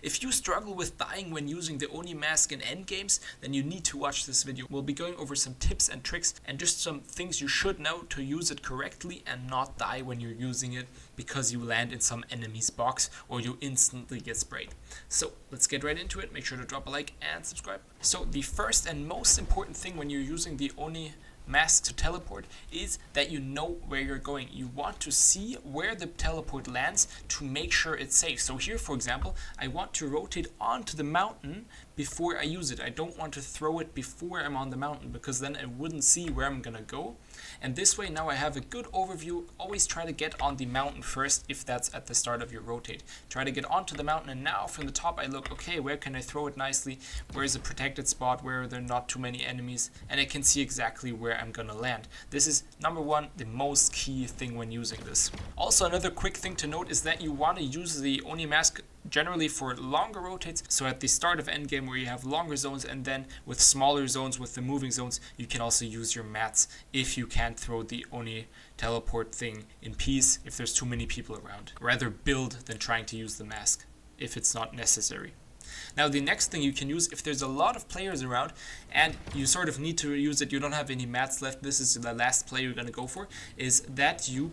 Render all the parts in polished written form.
If you struggle with dying when using the Oni mask in endgames, then you need to watch this video. We'll be going over some tips and tricks and just some things you should know to use it correctly and not die when you're using it because you land in some enemy's box or you instantly get sprayed. So let's get right into it. Make sure to drop a like and subscribe. So the first and most important thing when you're using the Oni mask to teleport is that you know where you're going. You want to see where the teleport lands to make sure it's safe. So here, for example, I want to rotate onto the mountain before I use it. I don't want to throw it before I'm on the mountain because then I wouldn't see where I'm gonna go. And this way now I have a good overview. Always try to get on the mountain first if that's at the start of your rotate. Try to get onto the mountain, and now from the top I look, okay, where can I throw it nicely? Where is a protected spot where there are not too many enemies? And I can see exactly where I'm gonna land. This is number one, the most key thing when using this. Also, another quick thing to note is that you want to use the Oni mask generally for longer rotates. So at the start of endgame where you have longer zones, and then with smaller zones, with the moving zones, you can also use your mats if you can't throw the Oni teleport thing in peace if there's too many people around. Rather build than trying to use the mask if it's not necessary. Now the next thing you can use if there's a lot of players around and you sort of need to use it, you don't have any mats left, this is the last play you're going to go for, is that you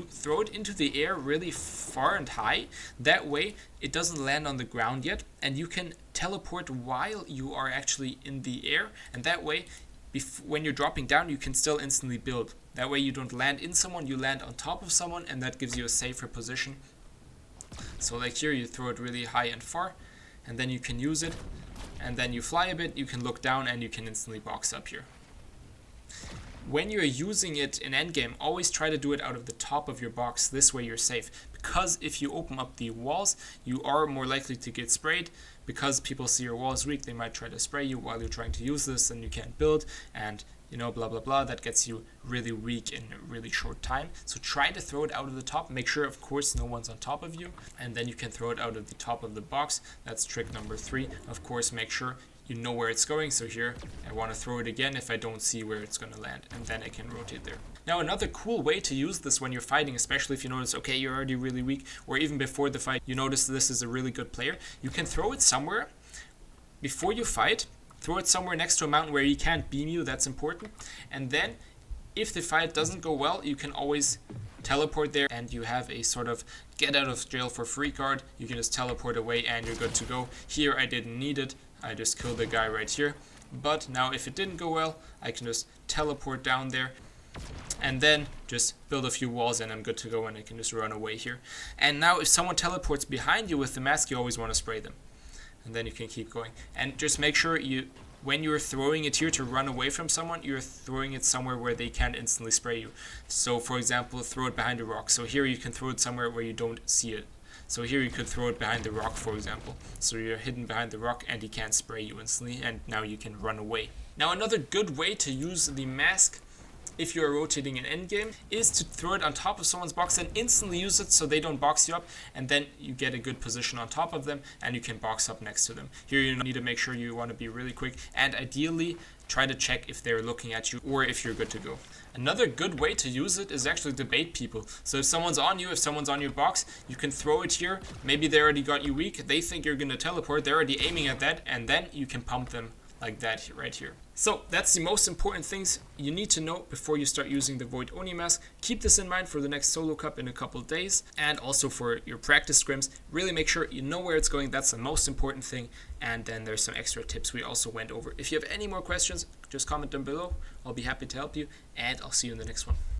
throw it into the air really far and high. That way it doesn't land on the ground yet and you can teleport while you are actually in the air, and that way when you're dropping down you can still instantly build. That way you don't land in someone, you land on top of someone, and that gives you a safer position. So like here you throw it really high and far, and then you can use it, and then you fly a bit, you can look down and you can instantly box up here. When you're using it in endgame, always try to do it out of the top of your box, this way you're safe. Because if you open up the walls, you are more likely to get sprayed. Because people see your walls weak, they might try to spray you while you're trying to use this, and you can't build, and blah blah blah, that gets you really weak in a really short time. So try to throw it out of the top. Make sure of course no one's on top of you, and then you can throw it out of the top of the box. That's trick number 3. Of course, make sure you know where it's going. So here I want to throw it again if I don't see where it's going to land, and then I can rotate there. Now another cool way to use this when you're fighting, especially if you notice, okay, you're already really weak, or even before the fight you notice this is a really good player, you can throw it somewhere before you fight. Throw it somewhere next to a mountain where he can't beam you, that's important. And then if the fight doesn't go well, you can always teleport there and you have a sort of get out of jail for free card. You can just teleport away and you're good to go. Here I didn't need it, I just killed the guy right here. But now if it didn't go well, I can just teleport down there and then just build a few walls and I'm good to go, and I can just run away here. And now if someone teleports behind you with the mask, you always want to spray them. And then you can keep going. And just make sure when you're throwing it here to run away from someone, you're throwing it somewhere where they can't instantly spray you. So for example, throw it behind a rock. So here you can throw it somewhere where you don't see it. So here you could throw it behind the rock, for example. So you're hidden behind the rock and he can't spray you instantly, and now you can run away. Now another good way to use the mask if you're rotating in endgame is to throw it on top of someone's box and instantly use it so they don't box you up, and then you get a good position on top of them and you can box up next to them. Here you need to make sure you want to be really quick, and ideally try to check if they're looking at you or if you're good to go. Another good way to use it is actually to bait people. So if someone's on you, if someone's on your box, you can throw it here. Maybe they already got you weak, they think you're going to teleport, they're already aiming at that, and then you can pump them like that right here. So that's the most important things you need to know before you start using the Void Oni mask. Keep this in mind for the next solo cup in a couple of days, and also for your practice scrims. Really make sure you know where it's going, that's the most important thing. And then there's some extra tips we also went over. If you have any more questions, just comment them below. I'll be happy to help you, and I'll see you in the next one.